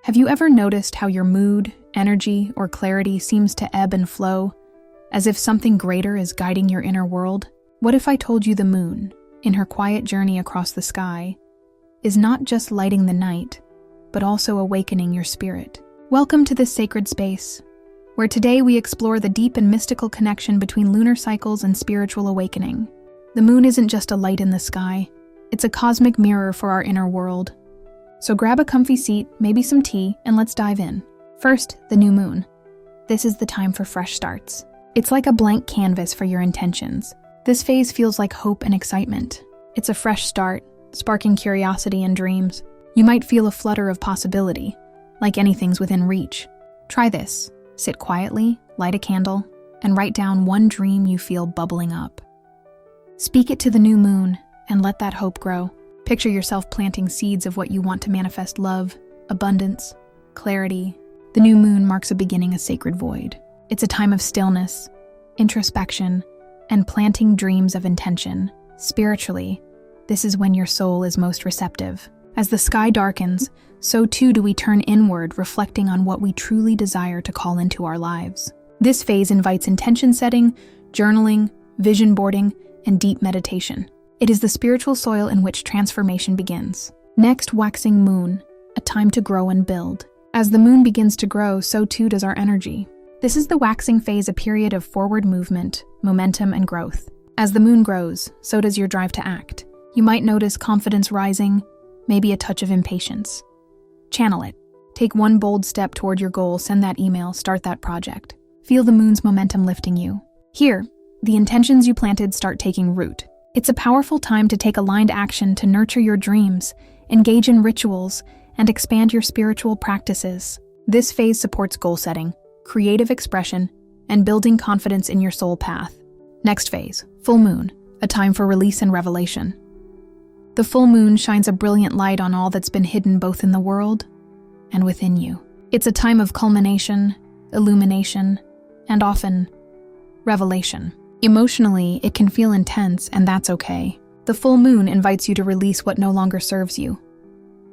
Have you ever noticed how your mood, energy, or clarity seems to ebb and flow, as if something greater is guiding your inner world? What if I told you the moon, in her quiet journey across the sky, is not just lighting the night, but also awakening your spirit? Welcome to this sacred space, where today we explore the deep and mystical connection between lunar cycles and spiritual awakening. The moon isn't just a light in the sky, it's a cosmic mirror for our inner world. So grab a comfy seat, maybe some tea, and let's dive in. First, the new moon. This is the time for fresh starts. It's like a blank canvas for your intentions. This phase feels like hope and excitement. It's a fresh start, sparking curiosity and dreams. You might feel a flutter of possibility, like anything's within reach. Try this. Sit quietly, light a candle, and write down one dream you feel bubbling up. Speak it to the new moon, and let that hope grow. Picture yourself planting seeds of what you want to manifest: love, abundance, clarity. The new moon marks a beginning a sacred void. It's a time of stillness, introspection, and planting dreams of intention. Spiritually, this is when your soul is most receptive. As the sky darkens, so too do we turn inward, reflecting on what we truly desire to call into our lives. This phase invites intention setting, journaling, vision boarding, and deep meditation. It is the spiritual soil in which transformation begins. Next, waxing moon, a time to grow and build. As the moon begins to grow, so too does our energy. This is the waxing phase, a period of forward movement, momentum, and growth. As the moon grows, so does your drive to act. You might notice confidence rising, maybe a touch of impatience. Channel it. Take one bold step toward your goal, send that email, start that project. Feel the moon's momentum lifting you. Here, the intentions you planted start taking root. It's a powerful time to take aligned action to nurture your dreams, engage in rituals, and expand your spiritual practices. This phase supports goal setting, creative expression, and building confidence in your soul path. Next phase, full moon, a time for release and revelation. The full moon shines a brilliant light on all that's been hidden both in the world and within you. It's a time of culmination, illumination, and often revelation. Emotionally, it can feel intense, and that's okay. The full moon invites you to release what no longer serves you.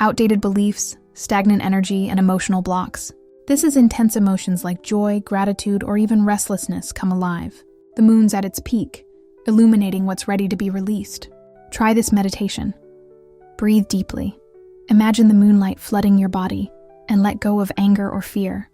Outdated beliefs, stagnant energy, and emotional blocks. This is intense emotions like joy, gratitude, or even restlessness come alive. The moon's at its peak, illuminating what's ready to be released. Try this meditation. Breathe deeply. Imagine the moonlight flooding your body, and let go of anger or fear.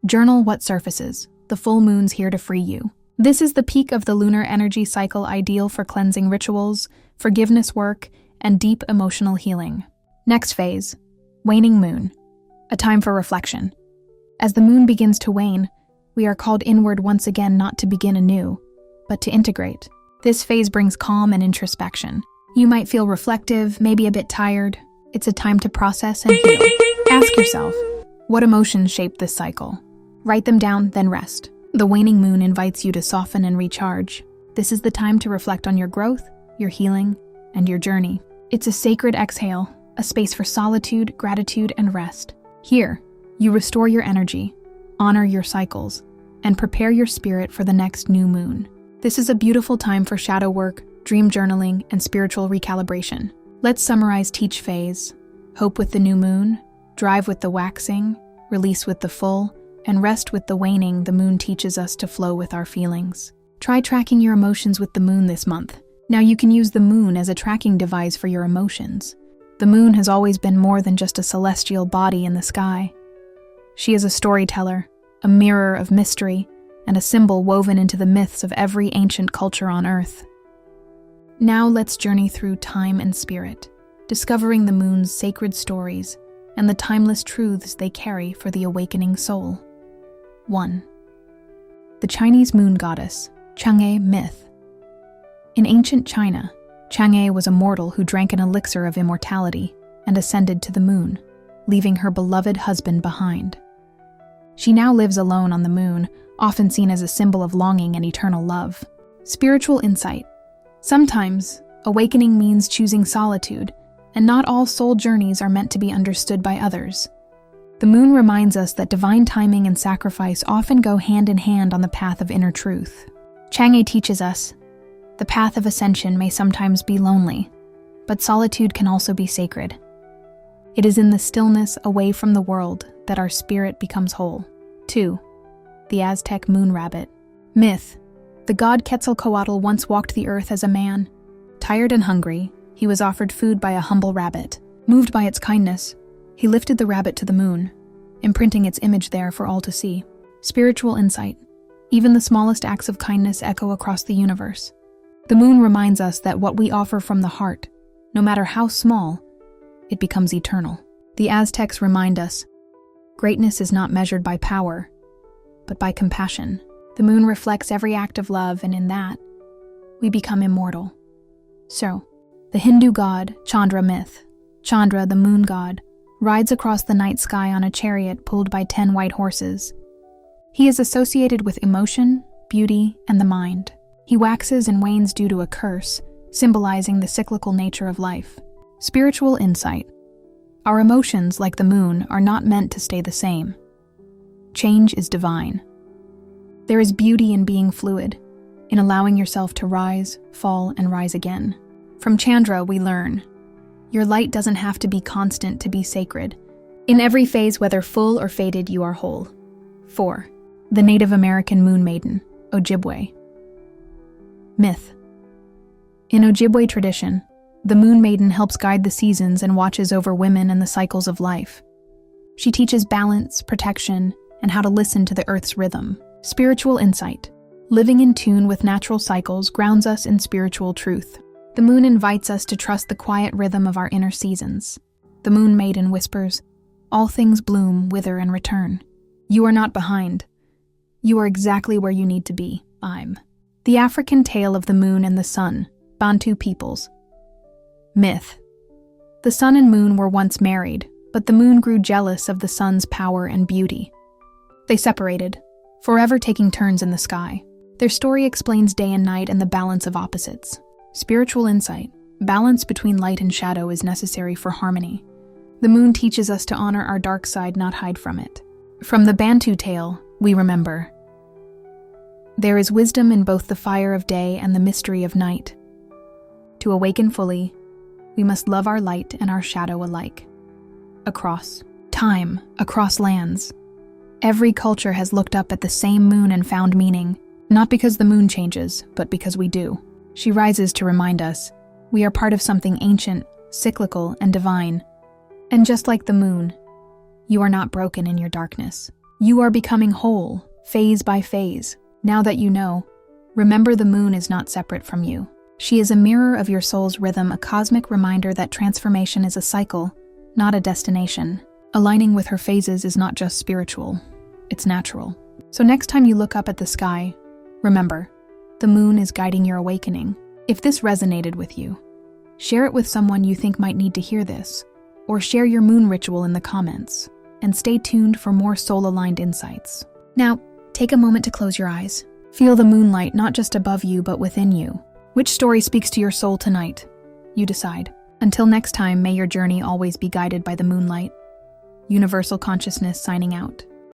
Journal what surfaces. The full moon's here to free you. This is the peak of the lunar energy cycle, ideal for cleansing rituals, forgiveness work, and deep emotional healing. Next phase, waning moon, a time for reflection. As the moon begins to wane, we are called inward once again, not to begin anew, but to integrate. This phase brings calm and introspection. You might feel reflective, maybe a bit tired. It's a time to process and heal. Ask yourself, what emotions shaped this cycle? Write them down, then rest. The waning moon invites you to soften and recharge. This is the time to reflect on your growth, your healing, and your journey. It's a sacred exhale, a space for solitude, gratitude, and rest. Here, you restore your energy, honor your cycles, and prepare your spirit for the next new moon. This is a beautiful time for shadow work, dream journaling, and spiritual recalibration. Let's summarize each phase: hope with the new moon, drive with the waxing, release with the full, and rest with the waning. The moon teaches us to flow with our feelings. Try tracking your emotions with the moon this month. Now you can use the moon as a tracking device for your emotions. The moon has always been more than just a celestial body in the sky. She is a storyteller, a mirror of mystery, and a symbol woven into the myths of every ancient culture on Earth. Now let's journey through time and spirit, discovering the moon's sacred stories and the timeless truths they carry for the awakening soul. 1. The Chinese moon goddess, Chang'e myth. In ancient China, Chang'e was a mortal who drank an elixir of immortality and ascended to the moon, leaving her beloved husband behind. She now lives alone on the moon, often seen as a symbol of longing and eternal love. Spiritual insight. Sometimes, awakening means choosing solitude, and not all soul journeys are meant to be understood by others. The moon reminds us that divine timing and sacrifice often go hand in hand on the path of inner truth. Chang'e teaches us, the path of ascension may sometimes be lonely, but solitude can also be sacred. It is in the stillness away from the world that our spirit becomes whole. 2. The Aztec moon rabbit. Myth. The god Quetzalcoatl once walked the earth as a man. Tired and hungry, he was offered food by a humble rabbit. Moved by its kindness, he lifted the rabbit to the moon, imprinting its image there for all to see. Spiritual insight. Even the smallest acts of kindness echo across the universe. The moon reminds us that what we offer from the heart, no matter how small, it becomes eternal. The Aztecs remind us, greatness is not measured by power, but by compassion. The moon reflects every act of love, and in that, we become immortal. So, the Hindu god Chandra myth. Chandra, the moon god, rides across the night sky on a chariot pulled by 10 white horses. He is associated with emotion, beauty, and the mind. He waxes and wanes due to a curse, symbolizing the cyclical nature of life. Spiritual insight. Our emotions, like the moon, are not meant to stay the same. Change is divine. There is beauty in being fluid, in allowing yourself to rise, fall, and rise again. From Chandra, we learn, your light doesn't have to be constant to be sacred. In every phase, whether full or faded, you are whole. 4. The Native American moon maiden, Ojibwe. Myth. In Ojibwe tradition, the moon maiden helps guide the seasons and watches over women and the cycles of life. She teaches balance, protection, and how to listen to the earth's rhythm. Spiritual insight. Living in tune with natural cycles grounds us in spiritual truth. The moon invites us to trust the quiet rhythm of our inner seasons. The moon maiden whispers, all things bloom, wither, and return. You are not behind. You are exactly where you need to be. The African tale of the moon and the sun, Bantu peoples. Myth. The sun and moon were once married, but the moon grew jealous of the sun's power and beauty. They separated, forever taking turns in the sky. Their story explains day and night and the balance of opposites. Spiritual insight. Balance between light and shadow is necessary for harmony. The moon teaches us to honor our dark side, not hide from it. From the Bantu tale, we remember, there is wisdom in both the fire of day and the mystery of night. To awaken fully, we must love our light and our shadow alike. Across time, across lands, every culture has looked up at the same moon and found meaning, not because the moon changes, but because we do. She rises to remind us, we are part of something ancient, cyclical, and divine. And just like the moon, you are not broken in your darkness. You are becoming whole, phase by phase. Now that you know, remember the moon is not separate from you. She is a mirror of your soul's rhythm, a cosmic reminder that transformation is a cycle, not a destination. Aligning with her phases is not just spiritual, it's natural. So next time you look up at the sky, remember, the moon is guiding your awakening. If this resonated with you, share it with someone you think might need to hear this, or share your moon ritual in the comments, and stay tuned for more soul-aligned insights. Now, take a moment to close your eyes. Feel the moonlight not just above you, but within you. Which story speaks to your soul tonight? You decide. Until next time, may your journey always be guided by the moonlight. Universal Consciousness signing out.